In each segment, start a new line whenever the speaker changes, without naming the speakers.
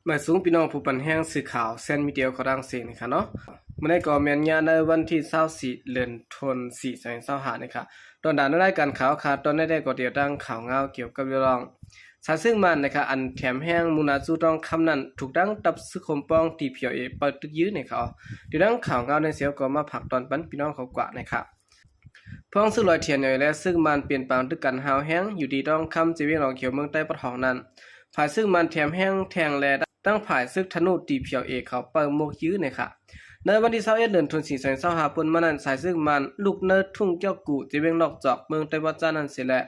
หมายสูงพี่น้องผู้ปันแห้งสื่อข่าวเส้นมีเดียวเขาดังเสียงนะคะเนาะเมื่อได้ก่อแมนยาในวันที่24เดือนธันวาคม2525นะคะตอนด่านได้การข่าวค่ะตอนได้ก่อเดียวดังข่าวเงาเกี่ยวกับเรื่องสารซึ่งมันนะคะอันแถมแห้งมูนาจูต้องคำนั้นถูกดังตับซึคมป้องตีเพียวเอเปิดตึกยื้อในเขาเดี๋ยวดังข่าวเงาในเสียวก็มาผักตอนปันพี่น้องเขากว่านะคะพ้องซึ่งลอยเทียนใหญ่และซึ่งมันเปลี่ยนแปลงตึกกันหาวแห้งอยู่ดีต้องคำจีเวียงหลองเขียวเมืองใต้ปะทองนั้นภายซึ่งมันแถมแห้งแทงแลตั้งผ่ายซึกธนูตีเพียวเอกเขาเปิงโมกยื้อเนี่ยค่ะในวันที่21เดือนธันวาคม2525ปุ่นมานั้นสายซึ่งมันลูกเนิร์ทุ่งเจ้ากูจีเวียงนอกจอกเมืองไต้หวันจ้านั้นเสียแหละ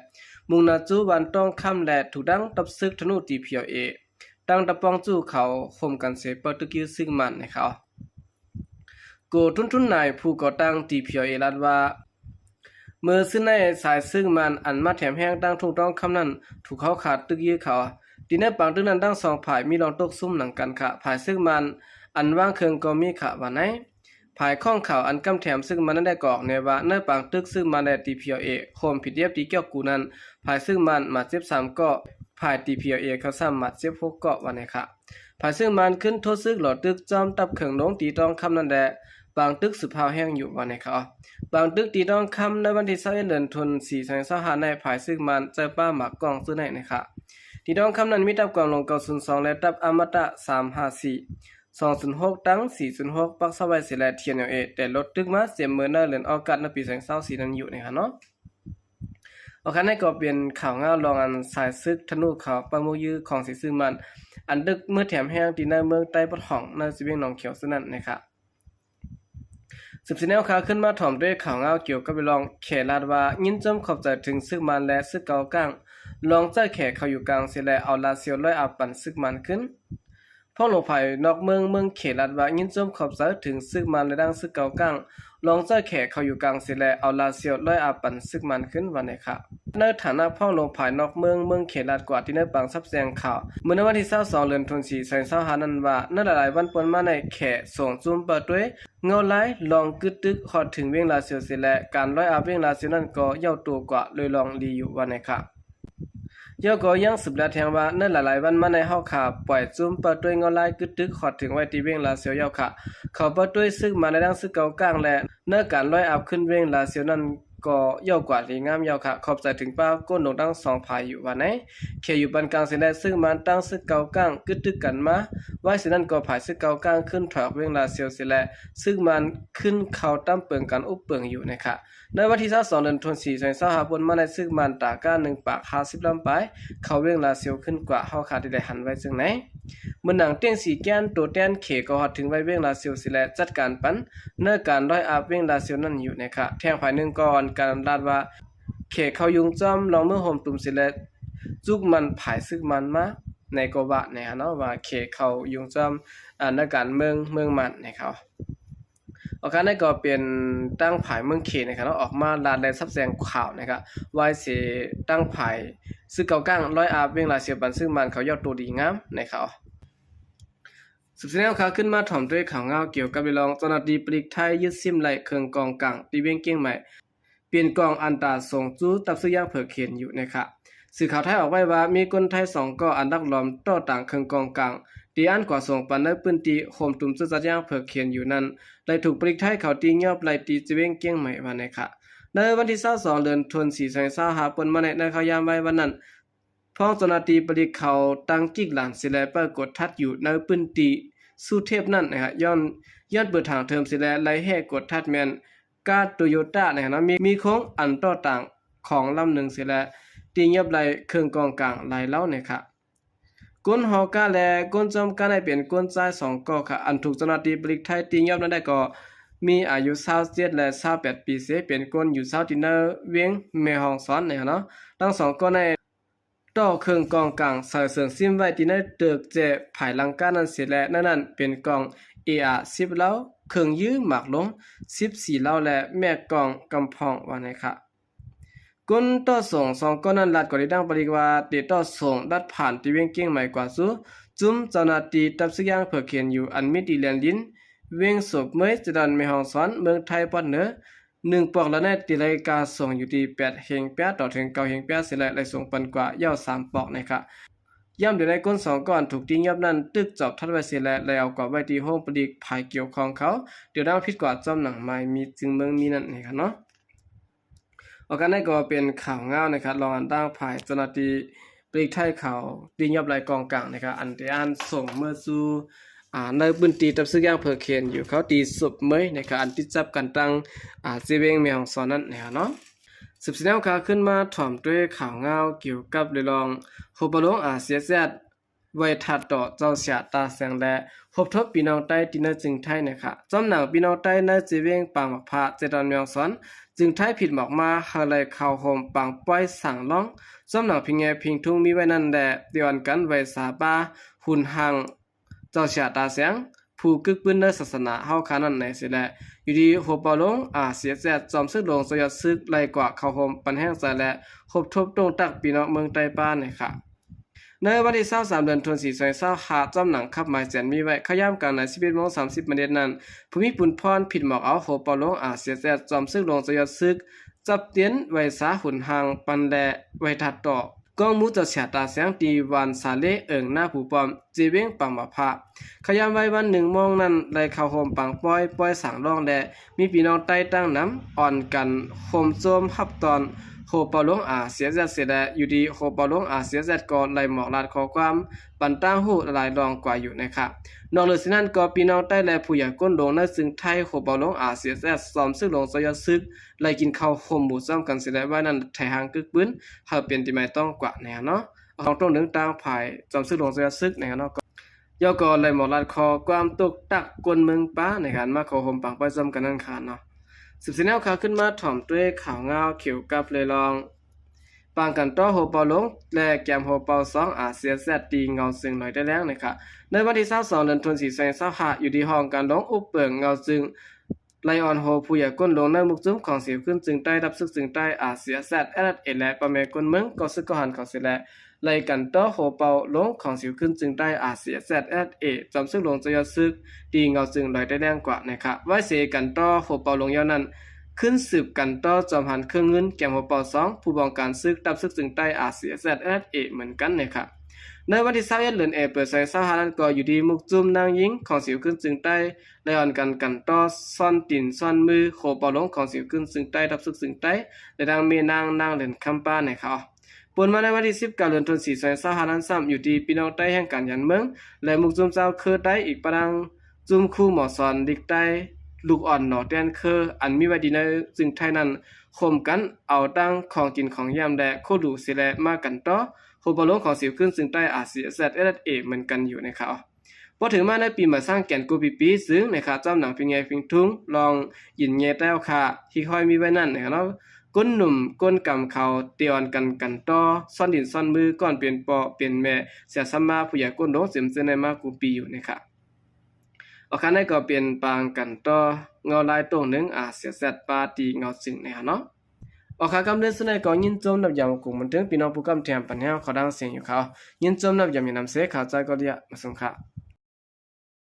มุงนาจูวันต้องคำแลถูกดังตับซึกธนูตีเพียวเอตั้งตะปองจู้เขาข่มกันเสเปิดตะกี้ซึ่งมันนะคะโกทุนนายผู้ก่อตั้งตีเพียวเอรัดว่าเมื่อซึ่งในสายซึ่งมันอันมาแถมแห้งตั้งถูกต้องคำนั้นถูกเขาขาดตึกยื้อเขาทีนี้ปังตึกนั้นตั้งสองฝ่ายมีรองตกซุ่มหนังกันค่ะฝ่ายซึ่งมันอันว่างเคืองก็มีค่ะว่าไหนฝ่ายข้องข่าวอันกำแถมซึ่งมันนั้นได้กอกในว่าเนื้อปังตึกซึ่งมันได้ตีเพียวเอโคมผิดเรียบตีเกี่ยวกูนั้นฝ่ายซึ่งมันมา13ก็ฝ่ายตีเพียวเอเขาซ้ำมา16ก็ว่าไหนค่ะฝ่ายซึ่งมันขึ้นโทษซึกหลอดตึกจอมตับเคืองน้องตีต้องคำนั้นแหละบางตึกสุภาพแห้งอยู่ว่าไหนค่ะบางตึกตีต้องคำในวันที่21เดือนธันวาคม2525ในฝ่ายซึ่งมันเจอป้าหมากกองซื้อไหนนะคะที่ต้องคำนั้นมีตับกองลง902และตับอมตะ354 206ตั้ง406ปักสบายเสียและเทียนเอแต่ลดตึกมาเสียเมื่อเดือนออกาศในปี2024นั้นอยู่นะคะเนาะโอเคนั่นก็เป็นข่าวเงาลองอันสายซึกธนูข่าวปังโมยื้อของสีซึ่งมันอันดึกเมื่อแถมแห้งที่ในเมืองใต้ปะของในสิเวียงหนองเขียวซึ่งนั้นนะคะสืบสิแนวข่าวขึ้นมาถ่อมด้วยข่าวเงาเกี่ยวกับไปลองเขลาดว่ายินจมขอบใจถึงซึกมันและซึกเกาก้างลองใจแขกเขาอยู่กลางเสียแล้วเอาลาเซียวร้อยอาปั่นซึกมันขึ้นพ่อหลวงไผ่นอกเมืองเขลาดว่ายินจมขอบใจถึงซึกมันและดังซึกเกาก้างลองใจแขกเขาอยู่กลางเสียแล้วเอาลาเซียวร้อยอาปั่นซึกมันขึ้นวันไหนค่ะในฐานะพ่อหลวงไผ่นอกเมืองเขลาดกว่าที่ในปังซับแซงข่าวเมื่อวันที่22เดือนธันวาคม2025นั้นว่าในหลายๆวันปนมาในแขส่งจุ่มเปิดด้วยเงาไล่ลองกึดตึกฮอดถึงเวียงลาเซียวเสียและการร้อยอาเวียงลาเซียวนั้นก็เย่าตัวกว่าเลยลองดีอยู่วันไหนค่ะเย่าก็ยังสืบและแทงว่าในหลายๆวันมาในเฮาค่ะปล่อยจุ่มเปิดด้วยเงาไล่กึดตึกฮอดถึงไว้ที่เวียงลาเซียวเย่าค่ะเขาเปิดด้วยซึกมาในดังซึกเก่ากลางและในการร้อยอาขึ้นเวียงลาเซียวนั้นก็เย่ากว่าดีงามเย่าค่ะขอบใจถึงป้าก้นลงตั้ง2ภายอยู่ว่าไหนเขอยู่บันกลางเสียและซึ่งมันตั้งซึกเก่ากลางกึดตึกกันมาไว้สินั้นก็ภายซึกเก่ากลางขึ้นถอกเวียงลาเซียวเสียและซึ่งมันขึ้นเข้าตั้มเปิงกันอุบเปิงอยู่นะคะในวันที่22เดือนธันวาคม2025บนมาในซึ่งมันตาก้า1ปาก50ลำไปเข้าเวียงลาเซียวขึ้นกว่าเฮาขาดได้หันไว้ซึ่งไหนเมื่อหนังเตี้ยงสีแก้นตัวแต้นเขก็ฮอดถึงไว้เวียงลาเซียวสิและจัดการปันเนื้อการร้อยอาบเวียงลาเซียวนั่นอยู่นะคะแทงภายหนึ่งก่อนการลาดว่าเขเขายุงจอมลองเมื่อห่มตุ่มสิและจุกมันผายซึกมันมาในกบะเนี่ยเนาะว่าเขเขายุงจอมในการเมืองมันนะครับโอเคนั่นก็เป็นตั้งผายเมืองเขนะครับเนาะออกมาลาดแลซับแซงข่าวนะครับไว้สิตั้งผายซึกเก่าก้างร้อยอาบเวียงลาเซียวปันซึ่งมันเขายอดตัวดีงามนะครับสุดท้ายข่าวขึ้นมาถ่อมด้วยข่าวเงาเกี่ยวกับเรื่องเจ้าหน้าที่ปลีกไทยยึดซิมไหลเครื่องกองกลางที่เวียงเกี้ยงใหม่เปลี่ยนกองอันตราส่งจู้ตับซื้อย่างเผือเขียนอยู่นะครับสื่อข่าวไทยออกไว้ว่ามีคนไทย2ก็อันดักล้อมต่อต่างเครื่องกองกลางที่อันกว่าส่งปันในพื้นที่โฮมตุ่มซื้อจัดย่างเผือเขียนอยู่นั้นได้ถูกปลีกไทยเขาตียอบไล่ตีจีเวียงเกี้ยงใหม่ว่านะครับในวันที่22เดือนธันวาคม2025ปนมาในข่าวยามไว้วันนั้นพ้องเจ้าหน้าที่ปลีกเขาตั้งกิกหลานสิแลปรากฏทัดอยู่ในพื้นที่สู้เทพนั่นนะครับย้อนเปิดทางเทอมสิแลไล่แห่กดทัดแมนกาโตโยต้านะครับมีโค้งอันต่อต่างของลำหนึ่งสิแลตีเงียบไหลเครื่องกองกลางไหลเล่านะครับก้นฮอกาและก้นจอมกาได้เป็นก้นใจ2ก็ค่ะอันถูกเจ้าหน้าที่ปลีกไทยตีเงียบนั้นได้ก็มีอายุ27และ28ปีเสเป็นก้นอยู่20ที่เนเวียงแม่ฮ่องสอนนะครับเนาะทั้ง2ก็ในต่อเครื่องกองกลางใส่เสริมซิมไว้ที่ในเตึกเจภายหลังการนั้นเสร็จแล้วนั่นเป็นกอง AR10 เล้าเครื่องยื้อหมากลง14เล้าและแม่กองกำพองว่านะครับก้นต่อส่ง2ก้อนนั้นลัดกว่าที่ดังปริกว่าติดต่อส่งดัดผ่านที่เวียงเกี้ยงใหม่กว่าสู้จุ้มเจ้าหน้าที่ตับสักอย่างเพื่อเขียนอยู่อันมิติเลียนลิ้นเวียงศพเมยจะดันแม่ฮ่องสอนเมืองไทยปอดเหนือ1ปอกละในติรายการส่งอยู่ที่8เฮง8ต่อถึง9เฮง8สิและได้ส่งปันกว่าย่อ3ปอกนะครับ ย่ำเดี๋ยวในก้น2ก่อนถูกทิ้งยับนั้นตึกจอบทัดไว้เสียแล้วเอากว่าไว้ที่ห้องประดิษฐ์ภายเกี่ยวของเขาเดี๋ยวดังผิดกว่าจอมหนังไม้มีจึงเมืองมีนั่นนี่ครับเนาะออกกันได้ก็เป็นข่าวง่าวนะครับรองอันตั้งภายเจ้าหน้าที่ปลีกไทยข่าวตียับไหลกองกลางนะครับอันที่อ่านส่งเมื่อสู่ในพื้นที่ตับซึกย่างเผือเคนอยู่เขาตีสุบเมยนะครับอันที่จับกันตั้งเจเวงแมวสอนนั่นนะครับเนาะสืบสาวข่าวขึ้นมาถ่อมด้วยข่าวง่าวเกี่ยวกับเรื่องโฮบาลงเสียแซดไว้ถัดต่อเจ้าเสียตาแสงและพบทบพี่น้องใต้ที่นจึงไทยนะครับจอมหนังพี่น้องใต้ในเจเวงปางมักพระเจดอนแมวสอนจึงไทยผิดหมอกมาหาเลยข่าวโฮมปังป้อยสั่งร้องจอมหนังพิงแงพิงทุ่งมีไว้นั่นแหละเดียวกันไว้สาบาหุ่นหังเจ้าเสียตาแสงผู้กึกปืนในศาสนาเฮาคานั่นไหนสิแลอยู่ดีโฮปาลงเสียแซดจอมซึกลงสยดซึกไล่กว่าเข้าโฮมปันแห้งใส่และคบทบตรงตักพี่น้องเมืองใต้ป้านนะครับในวันที่23เดือนธันวาคม2525จอมหนังขับหมายแสนมีไว้ขย้ำกันใน 11:30 นนั้นภูมิปุณพรผิดหมอกเอาโฮปาลงเสียแซดจอมซึกลงสยดซึกจับเตียนไว้สาหุ่นหางปันแลไว้ถัดต่อกองมูจะเสียตาแสงตีวันสาเลเอิงหน้าผู้ปอมจีเวงปังมาพะขยามไว้วัน1 โมงนั้นไล่เข้าโฮมปังป้อยสั่งร้องและมีพี่น้องใต้ตั้งน้ำอ่อนกันโฮมโจมฮับตอนโฮปาลงเสียแซดเสียและอยู่ดีโฮปาลงเสียแซดก่อนไล่หมอกลาดขอความปันตั้งหูหลายรองกว่าอยู่นะครับนอกเหนือจากนั้นก็พี่น้องใต้และผู้ใหญ่ก้นลงในซึ่งไทยโฮปาลงเสียแซดซ้อมซึ่งลงสยซึกไล่กินข้าวโฮมหมู่ซ้ำกันเสียและว่านั้นไทยหางกึกปืนเฮาเป็นที่ไม่ต้องกว่าแนวเนาะของตรงนึงต่างภายจอมซึกลงสยซึกในเนาะย่อก็ไล่หมอกลาดคอความตกตักกวนเมืองป้าในการมาเข้าโฮมปังไปซ้ำกันนั่นค่ะเนาะสืบสาวข่าวขึ้นมาถ่อมด้วยข่าวเงาเกี่ยวกับเลยลองปางกันต่อโฮเปาลงและแกมโฮเปา2เสียแซดตีเงาซึ่งหน่อยได้แล้วนะครับในวันที่22เดือนธันวาคม2525อยู่ที่ห้องการลงอุปเปิงเงาซึ่งไลออนโฮผู้ใหญ่ก้นลงในมุกจุ้มของเสียขึ้นจึงได้รับซึกจึงได้เสียแซดและประเมก้นเมืองก็ซึกก็หันของเสียและไล่กันต่อโฮเปาลงของเสียขึ้นจึงได้เสียแซดจำซึ่งลงจะยอดซึกตีเงาซึ่งหน่อยได้แรงกว่านะครับไว้เสียกันต่อโฮเปาลงยาวนั้นขึ้นสืบกันต่อจอมหันเครื่องเงินแกมหัวเปา2ผู้บองการซึกตับซึกจึงใต้เสียแซดเหมือนกันนะครับในวันที่21เดือนเปิด25นั้นก็อยู่ดีมุกจุ่มนางหญิงของสิวขึ้นจึงใต้ไล่อ่อนกันต่อซ่อนติ่นซ่อนมือโคเปาลงของสิวขึ้นจึงใต้ตับซึกจึงใต้และดังเมนางเล่นคำป้านะครับปนมาในวันที่19เดือนธันวาคม2525นั้นซ้ำอยู่ดีพี่น้องใต้แห่งการยันเมืองและมุกจุ่มเจ้าคือได้อีกปรังจุ่มคู่หมอสอนดิกใต้ลูกอ่อนหนอแดนคืออันมีไว้ดีในจึงไทยนั้นข่มกันเอาตั้งของกินของยามแดโคดูสิแลมากันต่อโฮบอลงของสิวขึ้นจึงใต้เสียแซดเหมือนกันอยู่นะครับพอถึงมาในปีมาสร้างแก่นกูปีซึ่งนะครับเจ้าหนังพิงไงพิงทุ่งลองหยินเงแต้วค่ะที่ค่อยมีไว้นั่นนะครับก้นหนุ่มก้นกำเขาเตียนกันต่อซ่อนดินซ่อนมือก่อนเปลี่ยนปอเปลี่ยนแม่เสียสัมมาผู้ใหญ่ก้นลงเสียมเจในมากูปีอยู่นะครับอาคารนี้ก็เปลี่ยนปางกันต่อเงาลายตรงนึงเสียแซดปาตีเงาจึงนะครับเนาะอาคารกำเนิดสุนัยก็ยินจมนับยามกุมมันถึงพี่น้องผู้กำแถมปัญหาเขาดังเสียงอยู่เขายินจมนับยามมีน้ำเสียข่าวใจก็เดียมาส่งค่ะ